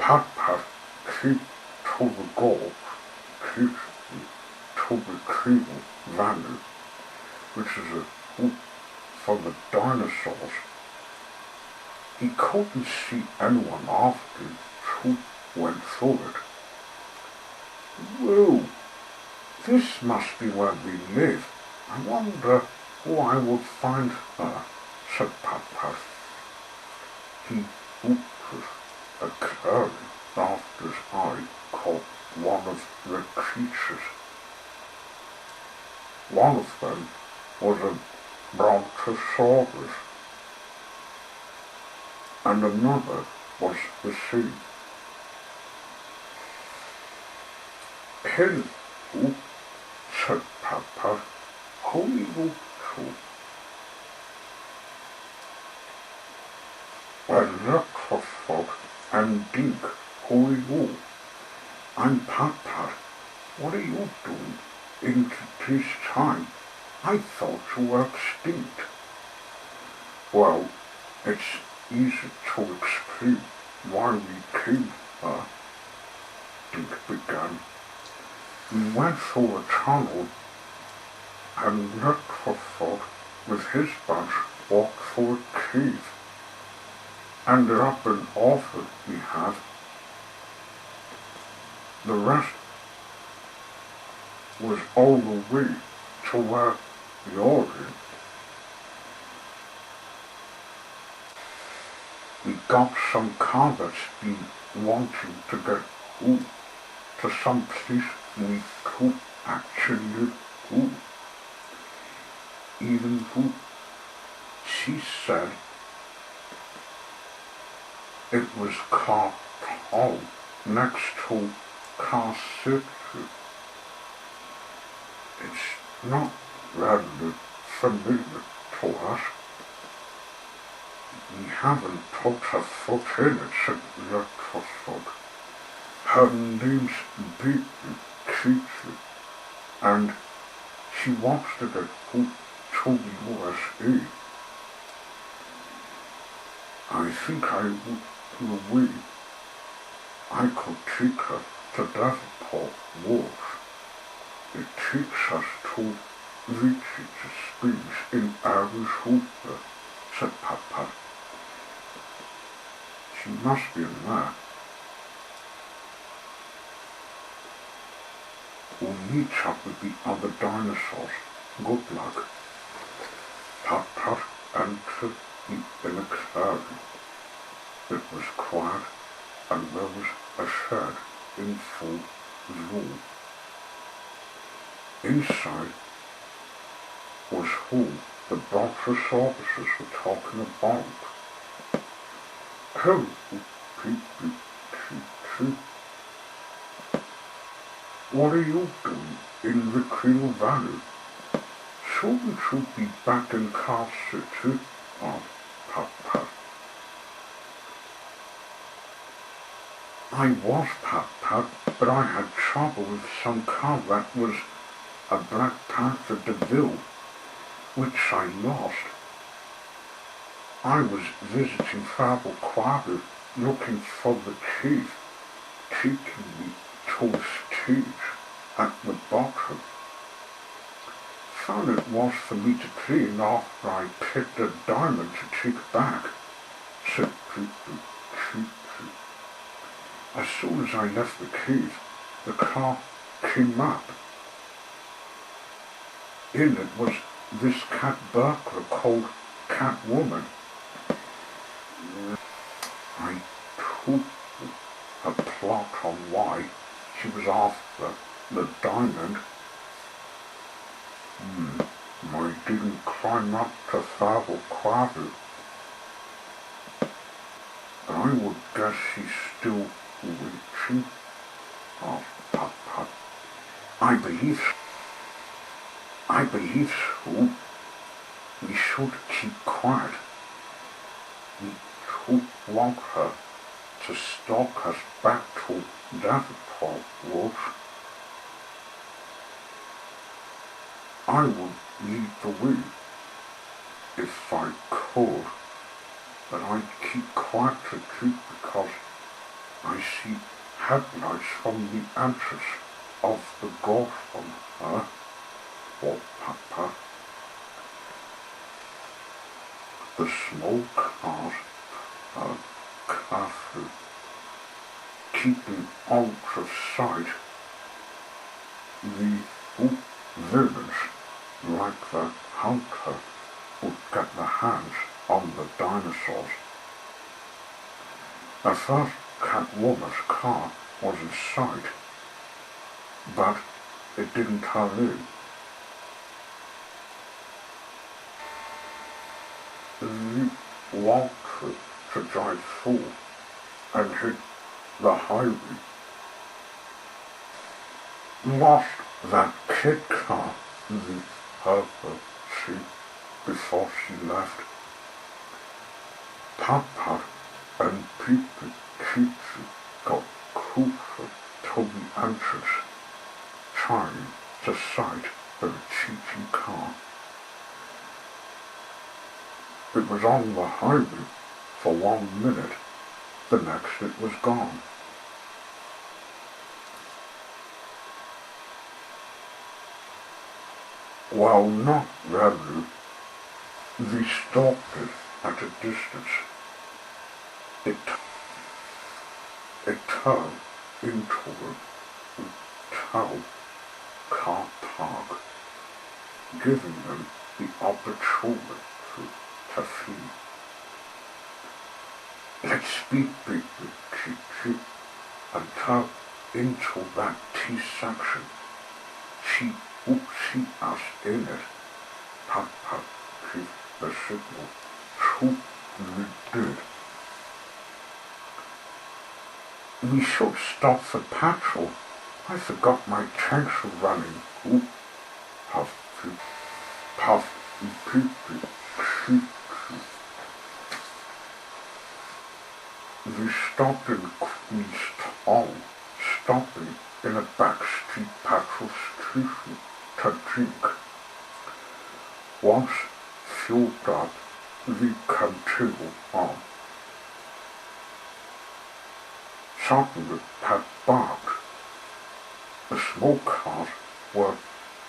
Putt-Putt keep to the goal, keeps me to the Cradle Valley, which is a hoop for the dinosaurs. He couldn't see anyone after who went through it. Whoa, this must be where we live. I wonder who I would find her, said Putt-Putt. He hooped a curly after his eye caught one of the creatures. One of them was a brontosaurus, and another was the sea. Hello, said Putt-Putt. Who are you to? Well, look for folk and dig. Who are you? I'm Putt-Putt. What are you doing in this time? I thought you were extinct. Well, it's easy to explain why we came here, Dick began. We went through a tunnel and looked for folk with his bunch walked through a cave. Ended up an orphan we have. The rest was all the way to where you're in. We got some carvers been wanting to get home to some place we could actually live home. Even though she said it was Car Hall next to Car City. It's not really familiar to us. We haven't put her foot in it since we left her foot. Her name's Baby Katy, and she wants to get home to the USA. I think I would do a way I could take her to Davenport Wharf. It takes us to Richard's Springs in Arizona, said Putt-Putt. She must be in there. We'll meet up with the other dinosaurs. Good luck. Putt-Putt entered the inner clearing. It was quiet, and there was a shed in full view. Inside was who the brontosauruses were talking about. Hello, Baby Katy. What are you doing in the Cradle Valley? Shouldn't you be back in Car City? Asked Putt-Putt. I was Putt-Putt, but I had trouble with some car that was a Black Panther DeVille, which I lost. I was visiting Cradle Valley looking for the cave, taking me to the stage at the bottom. Found it was for me to clean after I picked a diamond to take back, said Baby Katy. As soon as I left the cave, the car came up. In it was this cat burglar called Catwoman. I took a plot on why she was after the diamond. I didn't climb up to Cradle Valley. I would guess she's still waiting. Asked Putt-Putt. I believe so. We should keep quiet. We don't want her to stalk us back to Davenport Woods. I would lead the way if I could, but I'd keep quiet to keep because I see headlights from the entrance of the golf one, huh? Or Putt-Putt. The small cars are careful, keeping out of sight. The villains, like the hunter, would get their hands on the dinosaurs. At first, Catwoman's car was in sight, but it didn't turn in. The wanted to drive full and hit the highway. Lost that kid car the purple she before she left. Putt-Putt and Baby Katy got closer to the entrance, trying to sight the retreating car. It was on the highway for 1 minute, the next it was gone. While not readily, they stalked it at a distance. It turned into a town car park, giving them the opportunity to flee. Let's beat Baby Katy and turn into that T-section. She would see us in it. Putt-Putt gave the signal. So we did. We should stop for petrol. I forgot my tanks were running. Ooh, puff, puff, Baby Katy. We stopped in Queen's Town, stopping in a backstreet petrol station to drink. Once fueled up, we continued on. Suddenly, Pat barked. The smoke cars were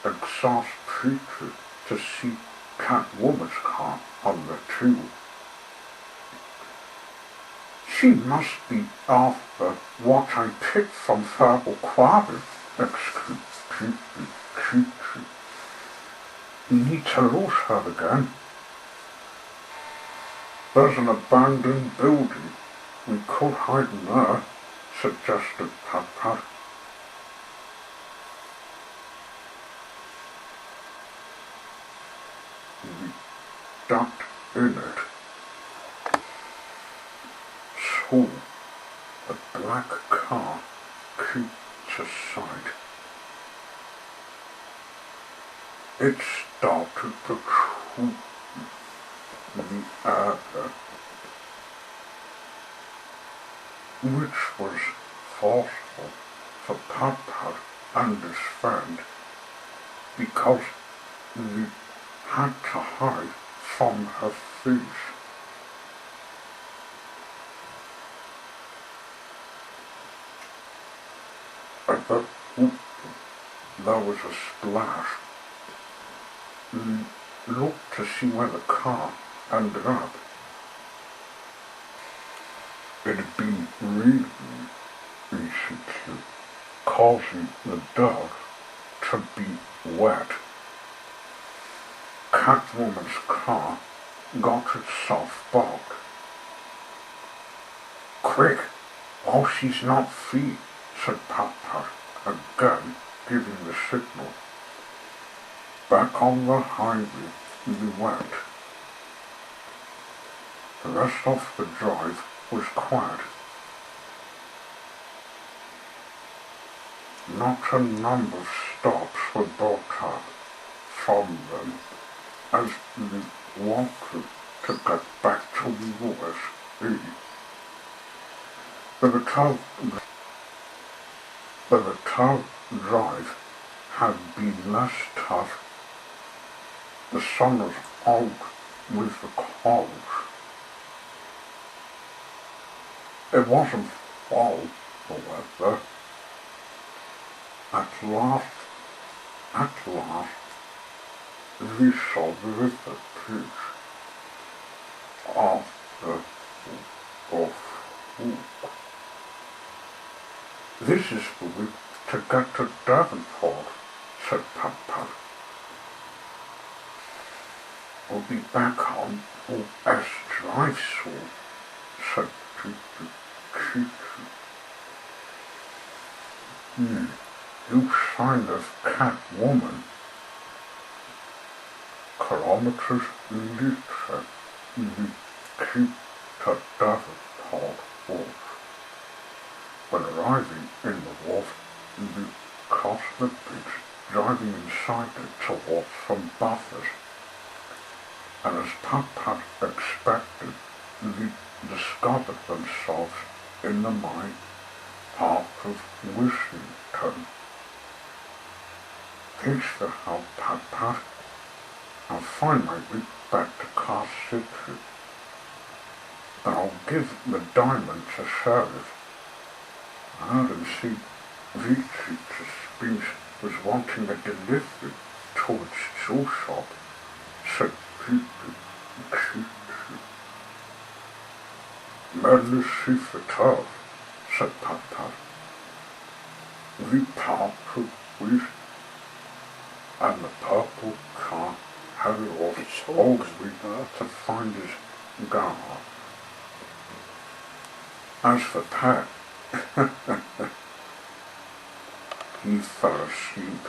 exasperated to see Catwoman's car on the trail. She must be after what I picked from Cradle Valley, exclaimed Baby Katy. We need to lose her again. There's an abandoned building. We could hide in there, suggested Putt-Putt. We ducked in it. Saw a black car keep to sight. It started to cruise the area, which was forceful for Putt-Putt and his friend, because they had to hide from her face. At the open, there was a splash. We looked to see where the car ended up. It had been raining, basically, causing the dirt to be wet. Catwoman's car got itself bogged. Quick, while she's not free, said Putt-Putt, again giving the signal. Back on the highway we went. The rest of the drive was quiet. Not a number of stops were brought up from them as they wanted to get back to the USA. The return drive had been less tough. The sun was out with the clouds. It wasn't fall, however. At last, they saw the little piece of the food. This is the way to get to Devonport, said Putt-Putt. We'll be back on O.S. Drive soon, said Baby Katy. You sign of cat woman. Kilometers later, we keep to Devonport Wharf. When arriving in the wharf, we crossed the bridge, driving inside it towards some buffers. And as Putt-Putt expected, they discovered themselves in the mine part of Washington. Thanks for help, Putt-Putt. I'll find my way back to Car City. And I'll give the diamond to Sheriff. I heard him say Vita's Sphinx was wanting a delivery towards your shop, said Baby Katy. Mercy for tough, said Putt-Putt. We parted with, and the purple car headed off all the way to find his guard. As for Pat, he fell asleep